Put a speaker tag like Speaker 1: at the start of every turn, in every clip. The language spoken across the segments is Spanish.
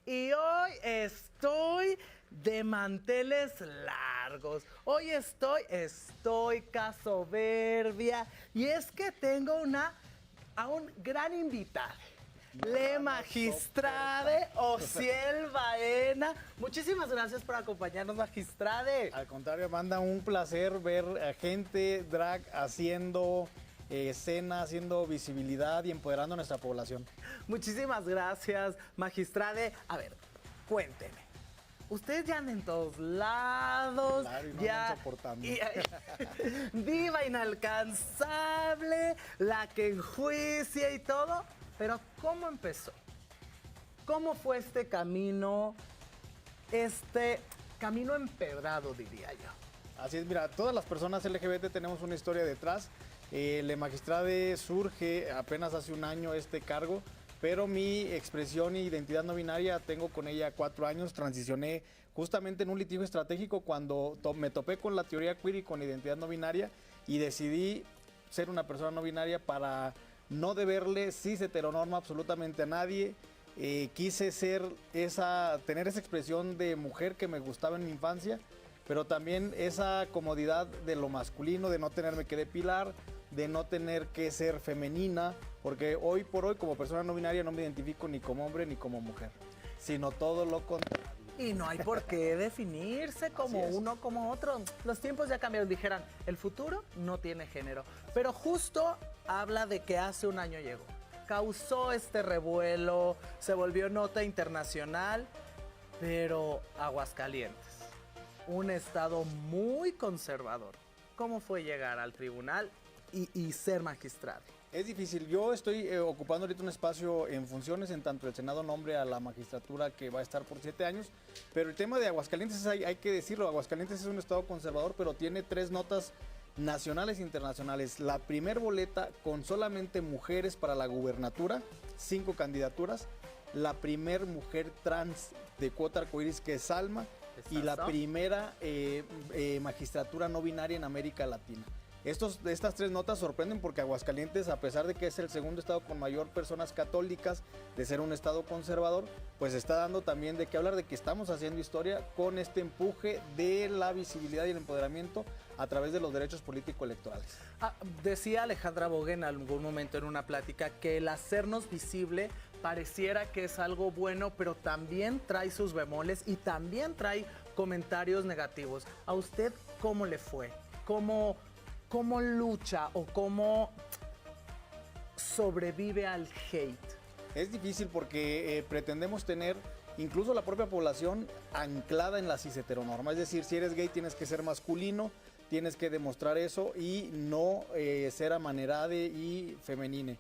Speaker 1: y hoy estoy de manteles largos. Hoy estoy soberbia y es que tengo a un gran invitado. Le magistrade Osiel Baena. Muchísimas gracias por acompañarnos, magistrade.
Speaker 2: Al contrario, Amanda, un placer ver a gente drag haciendo escena, haciendo visibilidad y empoderando a nuestra población.
Speaker 1: Muchísimas gracias, magistrade. A ver, cuénteme. Ustedes ya andan en todos lados.
Speaker 2: Claro, y no
Speaker 1: ya
Speaker 2: andan soportando.
Speaker 1: Diva inalcanzable, la que enjuicia y todo. Pero ¿cómo empezó? ¿Cómo fue este camino empedrado, diría yo?
Speaker 2: Así es, mira, todas las personas LGBT tenemos una historia detrás. Le Magistrade surge apenas hace un año este cargo, pero mi expresión e identidad no binaria tengo con ella 4 años. Transicioné justamente en un litigio estratégico cuando me topé con la teoría queer y con identidad no binaria y decidí ser una persona no binaria para no deberle cis heteronorma absolutamente a nadie. Quise tener esa expresión de mujer que me gustaba en mi infancia, pero también esa comodidad de lo masculino, de no tenerme que depilar, de no tener que ser femenina, porque hoy por hoy como persona no binaria no me identifico ni como hombre ni como mujer, sino todo lo contrario.
Speaker 1: Y no hay por qué definirse como uno como otro. Los tiempos ya cambiaron, dijeran, el futuro no tiene género. Pero justo habla de que hace un año llegó. Causó este revuelo, se volvió nota internacional, pero Aguascalientes, un estado muy conservador. ¿Cómo fue llegar al tribunal y ser magistrado?
Speaker 2: Es difícil. Yo estoy ocupando ahorita un espacio en funciones, en tanto el Senado nombre a la magistratura que va a estar por 7 años. Pero el tema de Aguascalientes, hay que decirlo, Aguascalientes es un estado conservador, pero tiene 3 notas nacionales e internacionales. La primer boleta con solamente mujeres para la gubernatura, 5 candidaturas. La primer mujer trans de cuota arcoíris, que es Salma. Y la primera magistratura no binaria en América Latina. Estas 3 notas sorprenden porque Aguascalientes, a pesar de que es el segundo estado con mayor personas católicas, de ser un estado conservador, pues está dando también de qué hablar, de que estamos haciendo historia con este empuje de la visibilidad y el empoderamiento a través de los derechos político-electorales.
Speaker 1: Decía Alejandra Bogue en algún momento en una plática que el hacernos visible pareciera que es algo bueno, pero también trae sus bemoles y también trae comentarios negativos. ¿A usted cómo le fue? ¿Cómo lucha o cómo sobrevive al hate?
Speaker 2: Es difícil porque pretendemos tener incluso la propia población anclada en la cis heteronorma. Es decir, si eres gay tienes que ser masculino, tienes que demostrar eso y no ser amanerade y femenine.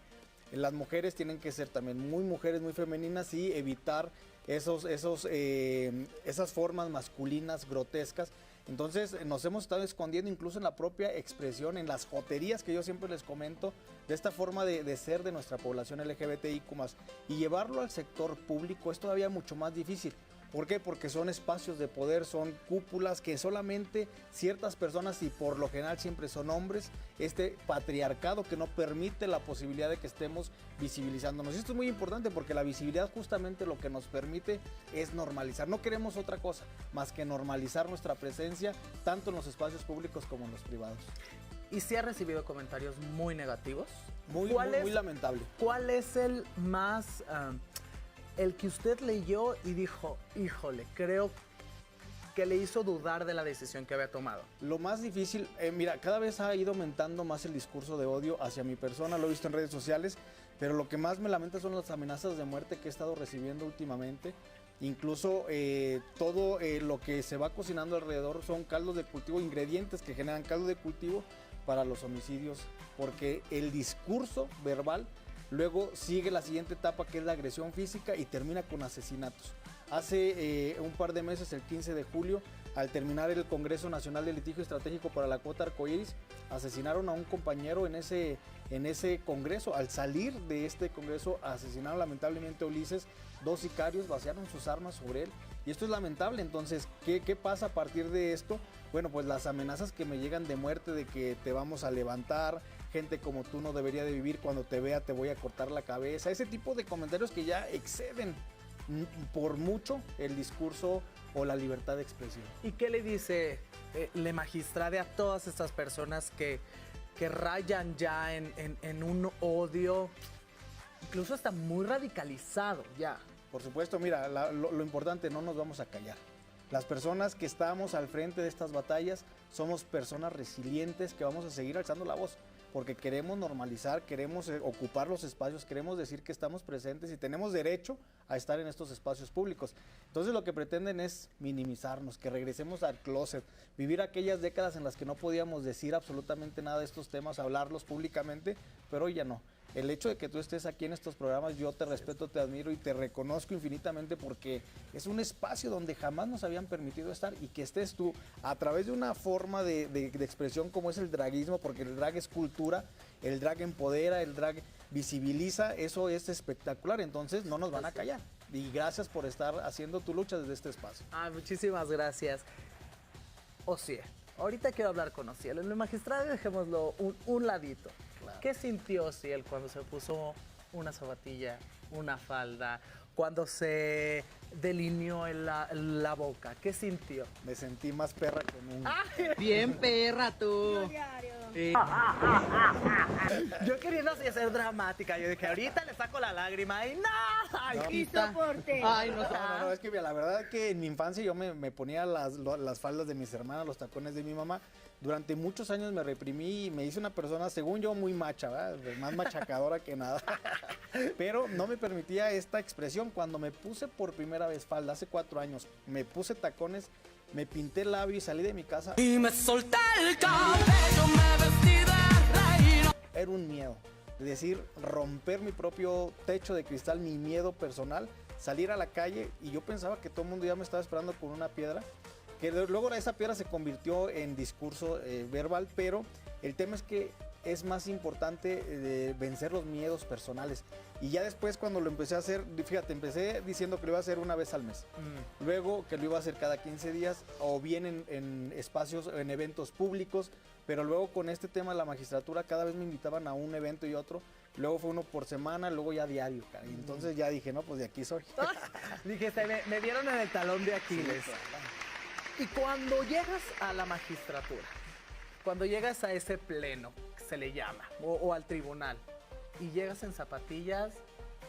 Speaker 2: Las mujeres tienen que ser también muy mujeres, muy femeninas y evitar esas formas masculinas grotescas. Entonces nos hemos estado escondiendo incluso en la propia expresión, en las joterías que yo siempre les comento, de esta forma de ser de nuestra población LGBTIQ+. Y llevarlo al sector público es todavía mucho más difícil. ¿Por qué? Porque son espacios de poder, son cúpulas que solamente ciertas personas, y por lo general siempre son hombres, este patriarcado que no permite la posibilidad de que estemos visibilizándonos. Y esto es muy importante porque la visibilidad justamente lo que nos permite es normalizar. No queremos otra cosa más que normalizar nuestra presencia tanto en los espacios públicos como en los privados.
Speaker 1: ¿Y si ha recibido comentarios muy negativos?
Speaker 2: Muy lamentable.
Speaker 1: ¿Cuál es el más... el que usted leyó y dijo, híjole, creo que le hizo dudar de la decisión que había tomado?
Speaker 2: Lo más difícil, mira, cada vez ha ido aumentando más el discurso de odio hacia mi persona, lo he visto en redes sociales, pero lo que más me lamenta son las amenazas de muerte que he estado recibiendo últimamente. Incluso todo lo que se va cocinando alrededor son caldos de cultivo, ingredientes que generan caldo de cultivo para los homicidios, porque el discurso verbal luego sigue la siguiente etapa, que es la agresión física, y termina con asesinatos. Hace un par de meses, el 15 de julio, al terminar el Congreso Nacional de Litigio Estratégico para la Cuota Arcoíris, asesinaron a un compañero en ese congreso. Al salir de este congreso, asesinaron lamentablemente a Ulises. 2 sicarios vaciaron sus armas sobre él. Y esto es lamentable. Entonces, ¿qué pasa a partir de esto? Bueno, pues las amenazas que me llegan de muerte, de que te vamos a levantar, gente como tú no debería de vivir, cuando te vea te voy a cortar la cabeza. Ese tipo de comentarios que ya exceden por mucho el discurso o la libertad de expresión.
Speaker 1: ¿Y qué le dice la magistrada a todas estas personas que rayan ya en un odio, incluso está muy radicalizado ya?
Speaker 2: Por supuesto, mira, lo importante, no nos vamos a callar. Las personas que estamos al frente de estas batallas somos personas resilientes que vamos a seguir alzando la voz, porque queremos normalizar, queremos ocupar los espacios, queremos decir que estamos presentes y tenemos derecho a estar en estos espacios públicos. Entonces lo que pretenden es minimizarnos, que regresemos al closet, vivir aquellas décadas en las que no podíamos decir absolutamente nada de estos temas, hablarlos públicamente, pero hoy ya no. El hecho de que tú estés aquí en estos programas, yo te respeto, te admiro y te reconozco infinitamente porque es un espacio donde jamás nos habían permitido estar, y que estés tú a través de una forma de expresión como es el draguismo, porque el drag es cultura, el drag empodera, el drag visibiliza, eso es espectacular, entonces no nos van a callar. Y gracias por estar haciendo tu lucha desde este espacio.
Speaker 1: Muchísimas gracias. Osiel, ahorita quiero hablar con Osiel. En el magistrado dejémoslo un ladito. Claro. ¿Qué sintió Osiel cuando se puso una zapatilla, una falda, cuando se delineó en la boca? ¿Qué sintió?
Speaker 2: Me sentí más perra que nunca.
Speaker 1: Bien perra tú. Yo queriendo así ser dramática, yo dije, ahorita le saco la lágrima y no.
Speaker 3: Y soporte.
Speaker 1: Ay, no.
Speaker 2: No, es que mira, la verdad es que en mi infancia yo me ponía las faldas de mis hermanas, los tacones de mi mamá. Durante muchos años me reprimí y me hice una persona, según yo, muy macha, ¿verdad? Más machacadora que nada. Pero no me permitía esta expresión. Cuando me puse por primera vez falda, hace 4 años, me puse tacones, me pinté el labio y salí de mi casa.
Speaker 4: Y me solté el cabello, me vestí de reina.
Speaker 2: Era un miedo, es decir, romper mi propio techo de cristal, mi miedo personal, salir a la calle, y yo pensaba que todo el mundo ya me estaba esperando con una piedra, que luego esa piedra se convirtió en discurso verbal, pero el tema es que es más importante vencer los miedos personales. Y ya después, cuando lo empecé a hacer, fíjate, empecé diciendo que lo iba a hacer una vez al mes. Luego que lo iba a hacer cada 15 días, o bien en espacios, en eventos públicos. Pero luego con este tema de la magistratura, cada vez me invitaban a un evento y otro. Luego fue uno por semana, luego ya diario. Y entonces ya dije, no, pues de aquí soy.
Speaker 1: Dije, me dieron en el talón de Aquiles. Sí, claro. Y cuando llegas a la magistratura, cuando llegas a ese pleno, que se le llama, o al tribunal, y llegas en zapatillas,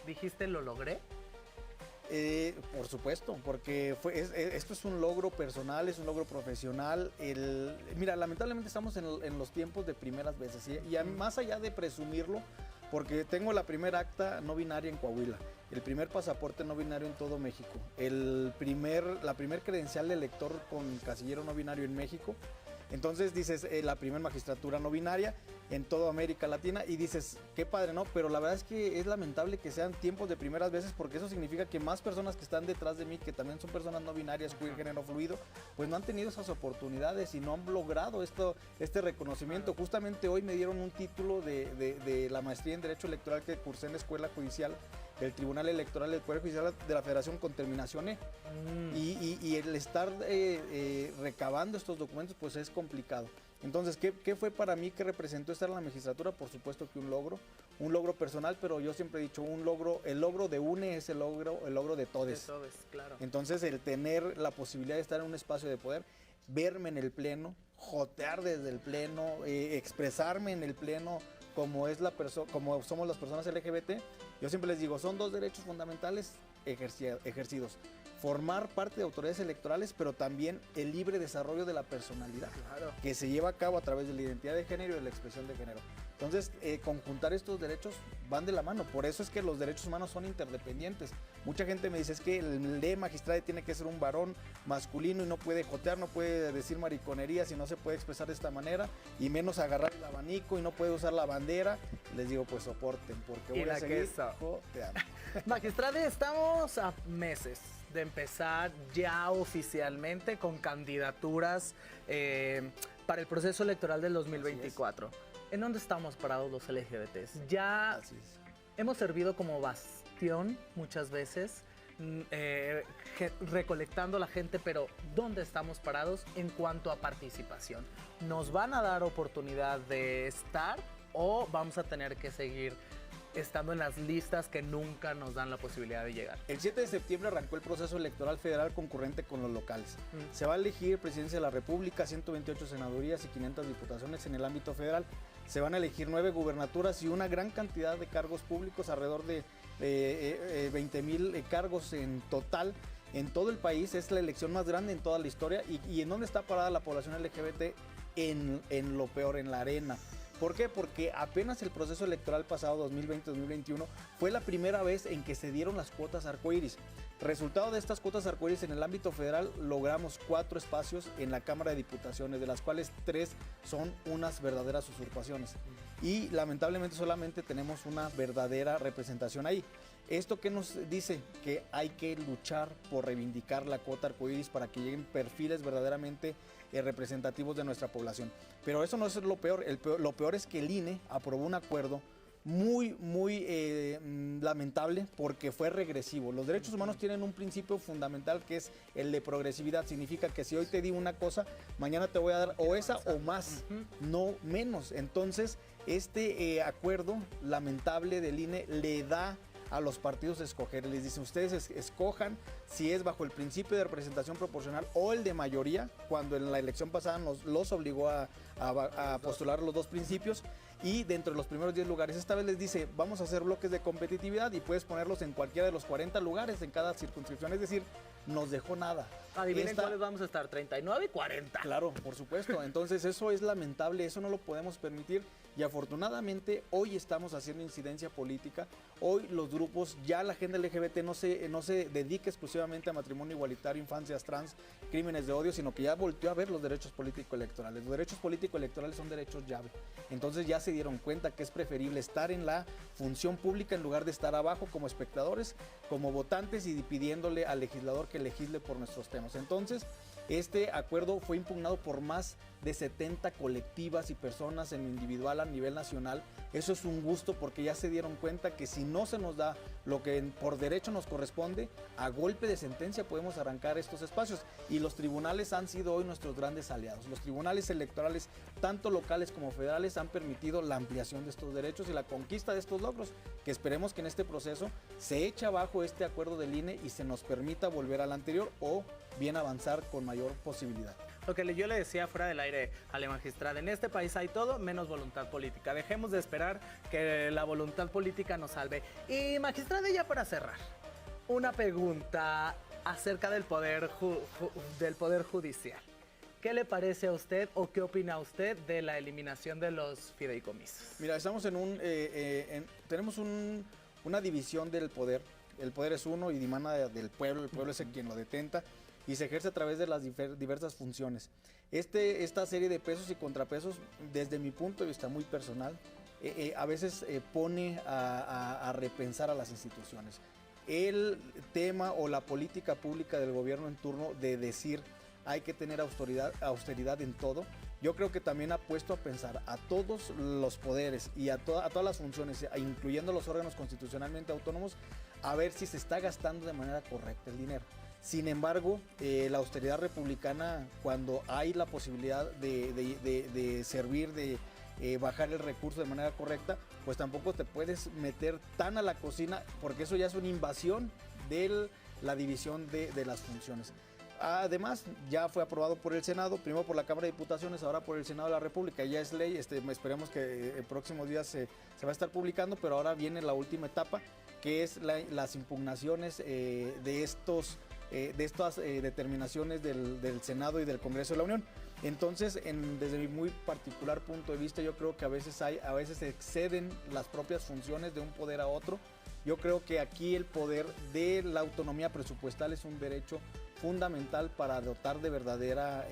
Speaker 1: dijiste, ¿lo logré?
Speaker 2: Por supuesto, porque esto es un logro personal, es un logro profesional. Mira, lamentablemente estamos en los tiempos de primeras veces, y más allá de presumirlo, porque tengo la primera acta no binaria en Coahuila, el primer pasaporte no binario en todo México, la primer credencial de elector con casillero no binario en México. Entonces dices, la primera magistratura no binaria en toda América Latina, y dices, qué padre, ¿no? Pero la verdad es que es lamentable que sean tiempos de primeras veces, porque eso significa que más personas que están detrás de mí, que también son personas no binarias, queer, género fluido, pues no han tenido esas oportunidades y no han logrado este reconocimiento. Justamente hoy me dieron un título de la maestría en Derecho Electoral que cursé en la Escuela Judicial del Tribunal Electoral del Poder Judicial de la Federación con terminación E. Y el estar recabando estos documentos pues es complicado. Entonces, ¿qué fue para mí que representó estar en la magistratura? Por supuesto que un logro personal, pero yo siempre he dicho, el logro de UNE es el logro de todos.
Speaker 1: De todos, claro.
Speaker 2: Entonces, el tener la posibilidad de estar en un espacio de poder, verme en el pleno, jotear desde el pleno, expresarme en el pleno como somos las personas LGBT, yo siempre les digo, son 2 derechos fundamentales ejercidos. Formar parte de autoridades electorales, pero también el libre desarrollo de la personalidad, claro, que se lleva a cabo a través de la identidad de género y de la expresión de género. Entonces, conjuntar estos derechos van de la mano. Por eso es que los derechos humanos son interdependientes. Mucha gente me dice, es que el de magistrado tiene que ser un varón masculino y no puede jotear, no puede decir mariconerías y no se puede expresar de esta manera, y menos agarrar el abanico y no puede usar la bandera. Les digo, pues soporten, porque voy a seguir joteando.
Speaker 1: Magistrado, estamos a meses de empezar ya oficialmente con candidaturas para el proceso electoral del 2024. ¿En dónde estamos parados los LGBTs? Ya hemos servido como bastión muchas veces, recolectando la gente, pero ¿dónde estamos parados en cuanto a participación? ¿Nos van a dar oportunidad de estar o vamos a tener que seguir estando en las listas que nunca nos dan la posibilidad de llegar.
Speaker 2: El 7 de septiembre arrancó el proceso electoral federal concurrente con los locales. Se va a elegir presidencia de la República, 128 senadurías y 500 diputaciones en el ámbito federal. Se van a elegir 9 gubernaturas y una gran cantidad de cargos públicos, alrededor de 20,000 cargos en total. En todo el país es la elección más grande en toda la historia. ¿Y en dónde está parada la población LGBT? En lo peor, en la arena. ¿Por qué? Porque apenas el proceso electoral pasado 2020-2021 fue la primera vez en que se dieron las cuotas arcoíris. Resultado de estas cuotas arcoíris en el ámbito federal, logramos 4 espacios en la Cámara de Diputaciones, de las cuales 3 son unas verdaderas usurpaciones. Y lamentablemente solamente tenemos una verdadera representación ahí. ¿Esto qué nos dice? Que hay que luchar por reivindicar la cuota arcoíris para que lleguen perfiles verdaderamente representativos de nuestra población. Pero eso no es lo peor. Lo peor es que el INE aprobó un acuerdo muy lamentable porque fue regresivo. Los derechos humanos tienen un principio fundamental que es el de progresividad. Significa que si hoy te di una cosa, mañana te voy a dar o esa o más, no menos. Entonces, este acuerdo lamentable del INE le da a los partidos escoger. Les dice, ustedes escojan si es bajo el principio de representación proporcional o el de mayoría, cuando en la elección pasada los obligó a postular los 2 principios, y dentro de los primeros 10 lugares. Esta vez les dice, vamos a hacer bloques de competitividad y puedes ponerlos en cualquiera de los 40 lugares en cada circunscripción, es decir, nos dejó nada.
Speaker 1: Adivinen cuáles vamos a estar, 39 y 40.
Speaker 2: Claro, por supuesto. Entonces eso es lamentable, eso no lo podemos permitir, y afortunadamente hoy estamos haciendo incidencia política. Hoy los grupos, ya la agenda LGBT no se dedica exclusivamente a matrimonio igualitario, infancias trans, crímenes de odio, sino que ya volteó a ver los derechos político-electorales. Los derechos político-electorales son derechos llave. Entonces ya se dieron cuenta que es preferible estar en la función pública en lugar de estar abajo como espectadores, como votantes y pidiéndole al legislador que legisle por nuestros temas. Entonces, este acuerdo fue impugnado por más de 70 colectivas y personas en lo individual a nivel nacional. Eso es un gusto porque ya se dieron cuenta que si no se nos da lo que por derecho nos corresponde, a golpe de sentencia podemos arrancar estos espacios. Y los tribunales han sido hoy nuestros grandes aliados. Los tribunales electorales, tanto locales como federales, han permitido la ampliación de estos derechos y la conquista de estos logros, que esperemos que en este proceso se eche abajo este acuerdo del INE y se nos permita volver al anterior o bien avanzar con mayor posibilidad.
Speaker 1: Lo que yo le decía fuera del aire a la magistrada, en este país hay todo menos voluntad política. Dejemos de esperar que la voluntad política nos salve. Y magistrada, ya para cerrar, una pregunta acerca del poder judicial. ¿Qué le parece a usted o qué opina usted de la eliminación de los fideicomisos?
Speaker 2: Mira, estamos tenemos una división del poder. El poder es uno y dimana del pueblo, el pueblo es el quien lo detenta y se ejerce a través de las diversas funciones. Esta serie de pesos y contrapesos, desde mi punto de vista muy personal, a veces pone a repensar a las instituciones. El tema o la política pública del gobierno en turno de decir hay que tener austeridad en todo, yo creo que también ha puesto a pensar a todos los poderes y a todas las funciones, incluyendo los órganos constitucionalmente autónomos, a ver si se está gastando de manera correcta el dinero. Sin embargo, la austeridad republicana, cuando hay la posibilidad de servir, de bajar el recurso de manera correcta, pues tampoco te puedes meter tan a la cocina, porque eso ya es una invasión de la división de las funciones. Además, ya fue aprobado por el Senado, primero por la Cámara de Diputaciones, ahora por el Senado de la República, ya es ley. Esperemos que el próximo día se va a estar publicando, pero ahora viene la última etapa, que es las impugnaciones de estas determinaciones del Senado y del Congreso de la Unión. Entonces, desde mi muy particular punto de vista, yo creo que a veces se exceden las propias funciones de un poder a otro. Yo creo que aquí el poder de la autonomía presupuestal es un derecho fundamental para dotar de verdadera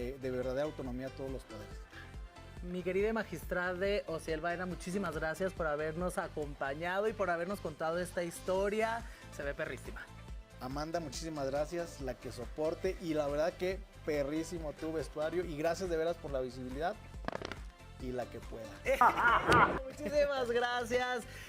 Speaker 2: autonomía a todos los poderes.
Speaker 1: Mi querida magistrada Osiel Baena, muchísimas gracias por habernos acompañado y por habernos contado esta historia. Se ve perrísima.
Speaker 2: Amanda, muchísimas gracias, la que soporte, y la verdad que perrísimo tu vestuario, y gracias de veras por la visibilidad y la que pueda.
Speaker 1: Muchísimas gracias.